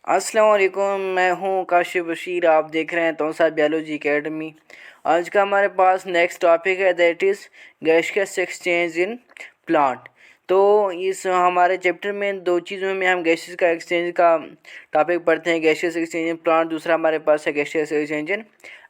अस्सलाम वालेकुम, मैं हूँ काशिफ बशीर। आप देख रहे हैं तौसा बायोलॉजी एकेडमी। आज का हमारे पास नेक्स्ट टॉपिक है, that is gaseous exchange in plant. तो इस हमारे चैप्टर में दो चीज़ों में हम गैसेस का एक्सचेंज का टॉपिक पढ़ते हैं, गैसियस एक्सचेंज इन प्लांट। दूसरा हमारे पास है गैसियस एक्सचेंज इन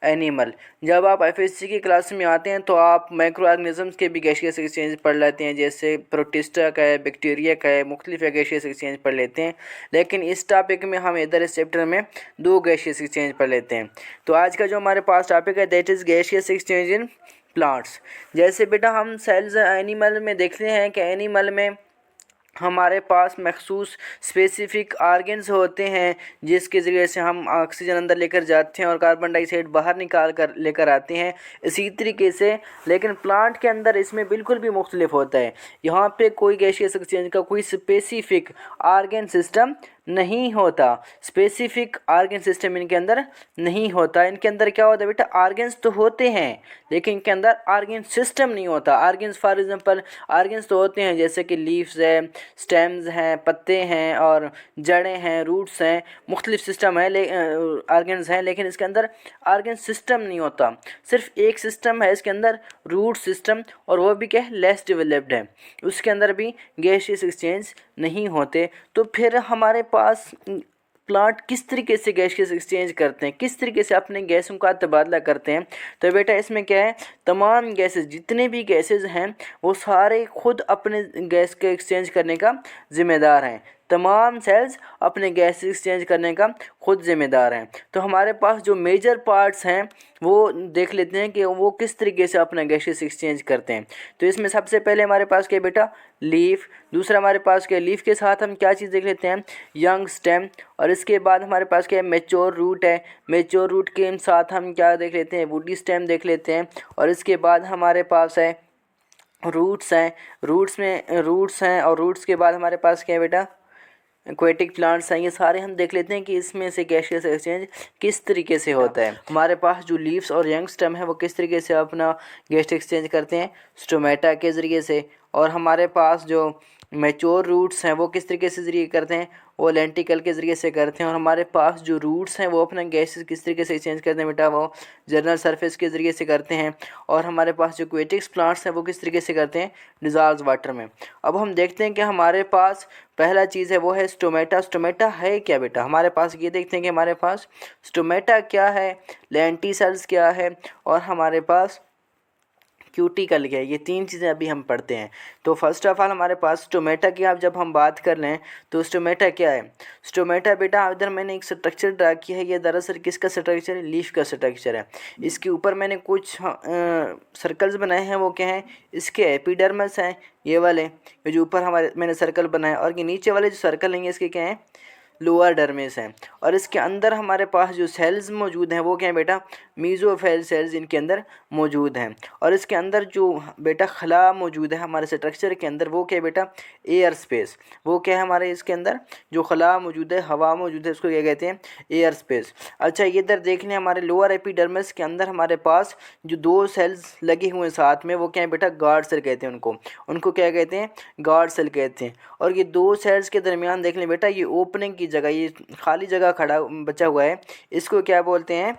एनिमल। जब आप एफएससी की क्लास में आते हैं तो आप माइक्रो ऑर्गेनिजम्स के भी गैसियस एक्सचेंज पढ़ लेते हैं, जैसे प्रोटिस्टा का है, बैक्टीरिया का है, मुख्तलिफ गैसियस एक्सचेंज पढ़ लेते हैं। लेकिन इस टॉपिक में हम इधर इस चैप्टर में दो गैसियस एक्सचेंज पढ़ लेते हैं। तो आज का जो हमारे पास टॉपिक है, that is gaseous exchange in plants. जैसे बेटा हम सेल्स एनिमल में देखते हैं कि एनिमल में हमारे पास मखसूस स्पेसिफिक आर्गन्स होते हैं, जिसके ज़रिए से हम ऑक्सीजन अंदर लेकर जाते हैं और कार्बन डाइऑक्साइड बाहर निकाल कर लेकर आते हैं। इसी तरीके से लेकिन प्लांट के अंदर इसमें बिल्कुल भी मुख्तलिफ होता है। यहाँ पे कोई गैसियस एक्सचेंज का कोई स्पेसिफिक आर्गन सिस्टम नहीं होता। स्पेसिफिक आर्गन सिस्टम इनके अंदर नहीं होता। इनके अंदर क्या होता है बेटा, आर्गन्स तो होते हैं लेकिन इनके अंदर आर्गन सिस्टम नहीं होता। आर्गन्स फॉर एग्जांपल आर्गन्स तो होते हैं, जैसे कि लीव्स है, स्टेम्स हैं, पत्ते हैं और जड़ें हैं, रूट्स हैं, मुख्तलिफ सिस्टम है आर्गन्स हैं, लेकिन इसके अंदर आर्गन सिस्टम नहीं होता। सिर्फ एक सिस्टम है इसके अंदर, रूट सिस्टम, और वो भी क्या है, लेस डेवलप्ड है। उसके अंदर भी गैसियस एक्सचेंज नहीं होते। तो फिर हमारे पास प्लांट किस तरीके से गैसियस एक्सचेंज करते हैं, किस तरीके से अपने गैसों का तबादला करते हैं। तो बेटा इसमें क्या है, तमाम गैसेस, जितने भी गैसेस हैं वो सारे खुद अपने गैस के एक्सचेंज करने का ज़िम्मेदार हैं। तमाम सेल्स अपने गैस एक्सचेंज करने का खुद ज़िम्मेदार हैं। तो हमारे पास जो मेजर पार्ट्स हैं वो देख लेते हैं कि वो किस तरीके से अपना गैसेस एक्सचेंज करते हैं। तो इसमें सबसे पहले हमारे पास क्या बेटा, लीफ। दूसरा हमारे पास क्या, लीफ के साथ हम क्या चीज़ देख लेते हैं, यंग स्टेम। और इसके बाद हमारे पास क्या है, मेच्योर रूट है। मेच्योर रूट के साथ हम क्या देख लेते हैं, वुडी स्टेम देख लेते हैं। और इसके बाद हमारे पास है रूट्स हैं। रूट्स हैं और रूट्स के बाद हमारे पास क्या है बेटा, एक्वेटिक प्लांट्स हैं। ये सारे हम देख लेते हैं कि इसमें से गैसियस एक्सचेंज किस तरीके से होता है। हमारे पास जो लीव्स और यंग स्टेम है वो किस तरीके से अपना गैस एक्सचेंज करते हैं, स्टोमेटा के ज़रिए से। और हमारे पास जो मैच्योर रूट्स हैं वो किस तरीके से ज़रिए करते हैं, वो लेंटिकल के ज़रिए से करते हैं। और हमारे पास जो रूट्स हैं वो अपना गैस किस तरीके से एक्सचेंज करते हैं बेटा, वो जर्नल सरफेस के ज़रिए से करते हैं। और हमारे पास जो एक्वेटिक्स प्लांट्स हैं वो किस तरीके से करते हैं, डिज़ॉल्व वाटर में। अब हम देखते हैं कि हमारे पास पहला चीज़ है वो है स्टोमेटा। स्टोमेटा है क्या बेटा, हमारे पास ये देखते हैं कि हमारे पास स्टोमेटा क्या है, लेंटिसेल्स क्या है, और हमारे पास क्यूटिकल क्या है। ये तीन चीज़ें अभी हम पढ़ते हैं। तो फर्स्ट ऑफ ऑल हमारे पास स्टोमेटा की आप जब हम बात कर लें तो स्टोमेटा क्या है। स्टोमेटा बेटा इधर मैंने एक स्ट्रक्चर ड्रा किया है, ये दरअसल किसका स्ट्रक्चर है, लीफ का स्ट्रक्चर है। इसके ऊपर मैंने कुछ सर्कल्स बनाए हैं, वो क्या हैं, इसके एपिडर्मस हैं ये वाले, ये जो ऊपर हमारे मैंने सर्कल बनाए। और ये नीचे वाले जो सर्कल हैं इसके क्या हैं, लोअर डर्मिस हैं। और इसके अंदर हमारे पास जो सेल्स मौजूद हैं वो क्या है बेटा, मीज़ोफेल सेल्स इनके अंदर मौजूद हैं। और इसके अंदर जो बेटा खला मौजूद है हमारे स्ट्रक्चर के अंदर, वो क्या है बेटा, एयर स्पेस। वो क्या है हमारे इसके अंदर जो खला मौजूद है, हवा मौजूद है, उसको क्या कहते हैं, एयर स्पेस। अच्छा ये इधर देख लें, हमारे लोअर एपिडर्मिस के अंदर हमारे पास जो दो सेल्स लगे हुए हैं साथ में, वो क्या है बेटा, गार्ड सेल कहते हैं उनको क्या कहते हैं, गार्ड सेल कहते हैं। और ये दो सेल्स के दरमियान देख लें बेटा, ये ओपनिंग की जगह, ये खाली जगह खड़ा बचा हुआ है, इसको क्या बोलते हैं,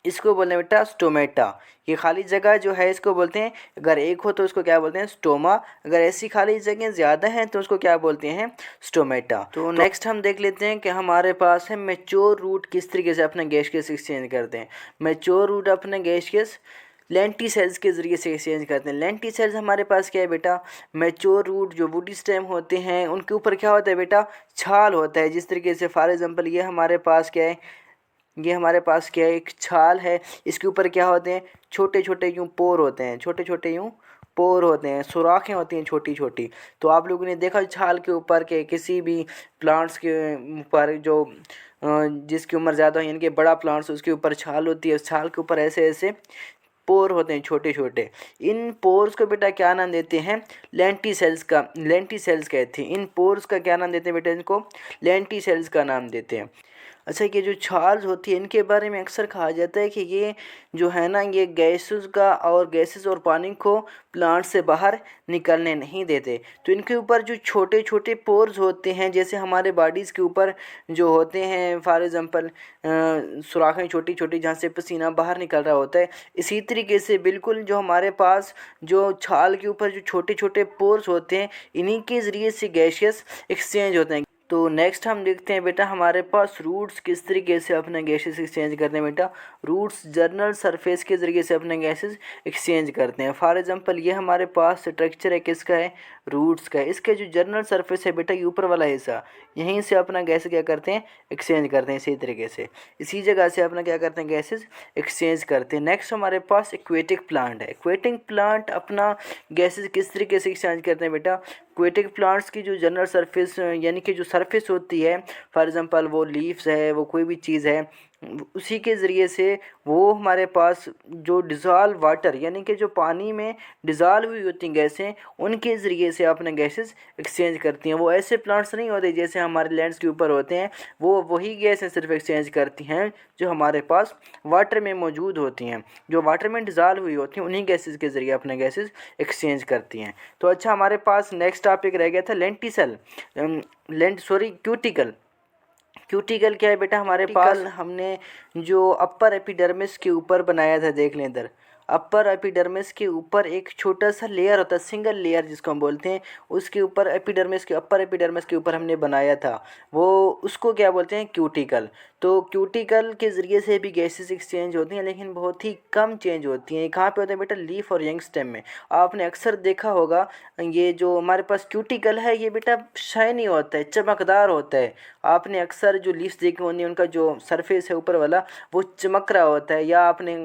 इसको बोलते हैं बेटा स्टोमेटा। ये खाली जगह जो है इसको बोलते हैं, अगर एक हो तो उसको क्या बोलते हैं, स्टोमा। अगर ऐसी खाली जगह ज़्यादा हैं तो उसको क्या बोलते हैं, स्टोमेटा। तो नेक्स्ट हम देख लेते हैं कि हमारे पास है मैच्योर रूट किस तरीके से अपना गैसियस एक्सचेंज करते हैं। मैच्योर रूट अपने गैसियस लेंटिसेल्स के ज़रिए से एक्सचेंज करते हैं। लेंटिसेल्स हमारे पास क्या है बेटा, मैच्योर रूट जो वुडी स्टेम होते हैं उनके ऊपर क्या होता है बेटा, छाल होता है। जिस तरीके से फॉर एग्जांपल ये हमारे पास क्या है, ये हमारे पास क्या है, एक छाल है, इसके ऊपर क्या होते हैं, छोटे छोटे यूँ पोर होते हैं, छोटे छोटे यूँ पोर होते हैं, सुराखें होती हैं छोटी छोटी। तो आप लोगों ने देखा छाल के ऊपर के किसी भी प्लांट्स के ऊपर जो जिसकी उम्र ज़्यादा हो, इनके बड़ा प्लांट्स, उसके ऊपर छाल होती है, छाल के ऊपर ऐसे ऐसे पोर होते हैं छोटे छोटे। इन पोर्स को बेटा क्या नाम देते हैं, लेंटिसेल्स का, लेंटिसेल्स कहते हैं। इन पोर्स का क्या नाम देते हैं बेटा, इनको लेंटिसेल्स का नाम देते हैं। अच्छा, ये जो छाल्स होती है इनके बारे में अक्सर कहा जाता है कि ये जो है ना, ये गैसेस और पानी को प्लांट से बाहर निकलने नहीं देते। तो इनके ऊपर जो छोटे छोटे पोर्स होते हैं, जैसे हमारे बॉडीज़ के ऊपर जो होते हैं, फॉर एग्ज़ाम्पल सुराखें छोटी छोटी जहाँ से पसीना बाहर निकल रहा होता है, इसी तरीके से बिल्कुल जो हमारे पास जो छाल के ऊपर जो छोटे छोटे पोर्स होते हैं, इन्हीं के ज़रिए से गैसेस एक्सचेंज होते हैं। तो नेक्स्ट हम देखते हैं बेटा, हमारे पास रूट्स किस तरीके से अपने गैसेस एक्सचेंज करते हैं। बेटा, रूट्स जर्नल सरफेस के ज़रिए से अपने गैसेस एक्सचेंज करते हैं। फॉर एग्जांपल ये हमारे पास स्ट्रक्चर है, किसका है, रूट्स का है। इसके जो जर्नल सरफेस है बेटा, ये ऊपर वाला हिस्सा, यहीं से अपना गैस क्या करते हैं, एक्सचेंज करते हैं। इसी तरीके से इसी जगह से अपना क्या करते हैं, गैसेस एक्सचेंज करते हैं। नेक्स्ट हमारे पास एक्वेटिक प्लांट है। एक्वेटिक प्लांट अपना गैसेस किस तरीके से एक्सचेंज करते हैं बेटा, एक्वेटिक प्लांट्स की जो जनरल सरफेस यानी कि जो सरफेस होती है, फॉर एग्जांपल वो लीव्स है, वो कोई भी चीज़ है, उसी के ज़रिए से वो हमारे पास जो डिज़ॉल्व वाटर यानी कि जो पानी में डिज़ॉल्व हुई होती हैं गैसें, उनके ज़रिए से अपने गैसेस एक्सचेंज करती हैं। वो ऐसे प्लांट्स नहीं होते जैसे हमारे लैंड्स के ऊपर होते हैं, वो वही गैसें सिर्फ एक्सचेंज करती हैं जो हमारे पास वाटर में मौजूद होती हैं, जो वाटर में डिज़ॉल्व हुई होती हैं, उन्हीं गैसेस के ज़रिए अपने गैसेस एक्सचेंज करती हैं। तो अच्छा, हमारे पास नेक्स्ट टॉपिक रह गया था लेंटिसल क्यूटिकल। क्यूटिकल क्या है बेटा, हमारे पास हमने जो अपर एपिडर्मिस के ऊपर बनाया था, देख लें इधर, अपर एपिडर्मिस के ऊपर एक छोटा सा लेयर होता है, सिंगल लेयर जिसको हम बोलते हैं, उसके ऊपर अपर एपिडर्मिस के ऊपर हमने बनाया था, वो उसको क्या बोलते हैं, क्यूटिकल। तो क्यूटिकल के ज़रिए से भी गैसेस एक्सचेंज होती हैं, लेकिन बहुत ही कम चेंज होती हैं। कहाँ पे होते हैं बेटा, लीफ और यंग स्टेम में। आपने अक्सर देखा होगा, ये जो हमारे पास क्यूटिकल है ये बेटा शाइनी होता है, चमकदार होता है। आपने अक्सर जो लीव्स देखे होंगे, उनका जो सरफेस है ऊपर वाला, वो चमक रहा होता है। या आपने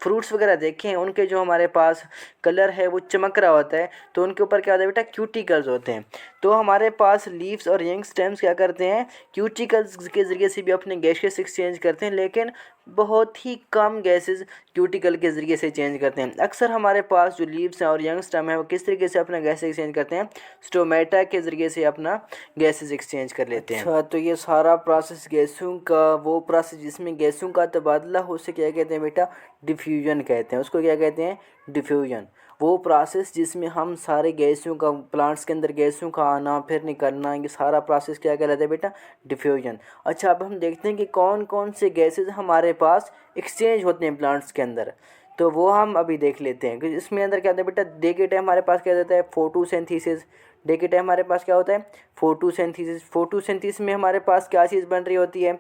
फ्रूट्स वगैरह देखे हैं, उनके जो हमारे पास कलर है वो चमक रहा होता है, तो उनके ऊपर क्या होता है बेटा, क्यूटिकल्स होते हैं। तो हमारे पास लीव्स और यंग स्टेम्स क्या करते हैं, क्यूटिकल्स के ज़रिए से भी अपने गैसेस एक्सचेंज करते हैं, लेकिन बहुत ही कम गैसेस क्यूटिकल के ज़रिए से चेंज करते हैं। अक्सर हमारे पास जो लीव्स हैं और यंग स्टेम है, वो किस तरीके से अपना गैस एक्सचेंज करते हैं, स्टोमेटा के ज़रिए से अपना गैसेस एक्सचेंज कर लेते हैं। अच्छा, तो ये सारा प्रोसेस गैसों का, वो प्रोसेस जिसमें गैसों का तबादला हो, उसे क्या कहते हैं बेटा, डिफ्यूजन कहते हैं। उसको क्या कहते हैं, डिफ्यूजन। वो प्रोसेस जिसमें हम सारे गैसों का, प्लांट्स के अंदर गैसों का आना फिर निकलना, ये सारा प्रोसेस क्या कहलाता है बेटा, डिफ्यूजन। अच्छा, अब हम देखते हैं कि कौन कौन से गैसेस हमारे पास एक्सचेंज होते हैं प्लांट्स के अंदर, तो वो हम अभी देख लेते हैं। कि इसमें अंदर क्या होता है बेटा, डे के टाइम हमारे पास क्या होता है, फोटोसिंथेसिस। डे के टाइम हमारे पास क्या होता है, फोटोसिंथेसिस। फोटोसिंथेसिस में हमारे पास क्या चीज़ बन रही होती है,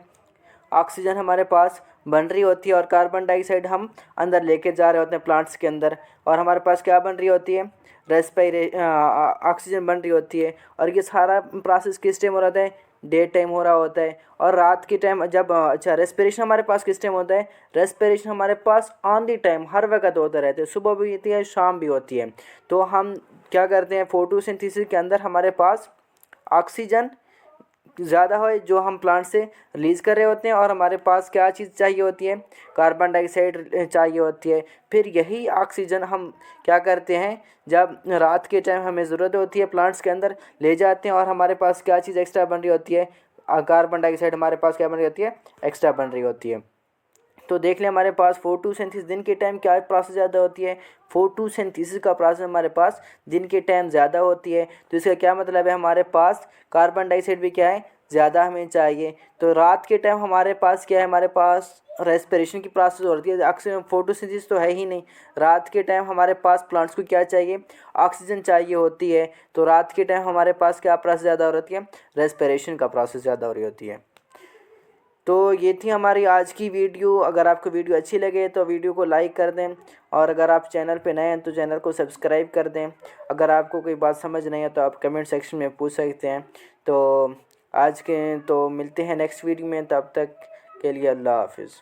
ऑक्सीजन हमारे पास बन रही होती है, और कार्बन डाइऑक्साइड हम अंदर लेके जा रहे होते हैं प्लांट्स के अंदर, और हमारे पास क्या बन रही होती है, ऑक्सीजन बन रही होती है। और ये सारा प्रोसेस किस टाइम हो रहा है, डे टाइम हो रहा होता है। और रात के टाइम जब अच्छा, रेस्पिरेशन हमारे पास किस टाइम होता है, रेस्पिरेशन हमारे पास ऑन दी टाइम हर वक्त होता रहता है, सुबह भी होती है, शाम भी होती है। तो हम क्या करते हैं, फोटोसिंथेसिस के अंदर हमारे पास ऑक्सीजन ज़्यादा हो जो हम प्लांट से रिलीज़ कर रहे होते हैं, और हमारे पास क्या चीज़ चाहिए होती है, कार्बन डाइऑक्साइड चाहिए होती है। फिर यही ऑक्सीजन हम क्या करते हैं, जब रात के टाइम हमें ज़रूरत होती है प्लांट्स के अंदर ले जाते हैं, और हमारे पास क्या चीज़ एक्स्ट्रा बन रही होती है, कार्बन डाइऑक्साइड हमारे पास क्या बन रही होती है, एक्स्ट्रा बन रही होती है। तो देख लें हमारे पास फोटोसिंथेसिस दिन के टाइम क्या प्रोसेस ज़्यादा होती है, फोटोसिंथेसिस का प्रोसेस हमारे पास दिन के टाइम ज़्यादा होती है। तो इसका क्या मतलब है, हमारे पास कार्बन डाइऑक्साइड भी क्या है, ज़्यादा हमें चाहिए। तो रात के टाइम हमारे पास क्या है, हमारे पास रेस्पिरेशन की प्रोसेस होती है, ऑक्सीजन, फोटोसिंथेसिस तो है ही नहीं। रात के टाइम हमारे पास प्लांट्स को क्या चाहिए, ऑक्सीजन चाहिए होती है। तो रात के टाइम हमारे पास क्या प्रोसेस ज़्यादा हो रही है, रेस्पिरेशन का प्रोसेस ज़्यादा हो रही होती है। तो ये थी हमारी आज की वीडियो। अगर आपको वीडियो अच्छी लगे तो वीडियो को लाइक कर दें, और अगर आप चैनल पे नए हैं तो चैनल को सब्सक्राइब कर दें। अगर आपको कोई बात समझ नहीं है तो आप कमेंट सेक्शन में पूछ सकते हैं। तो आज के तो मिलते हैं नेक्स्ट वीडियो में, तब तक के लिए अल्लाह हाफिज़।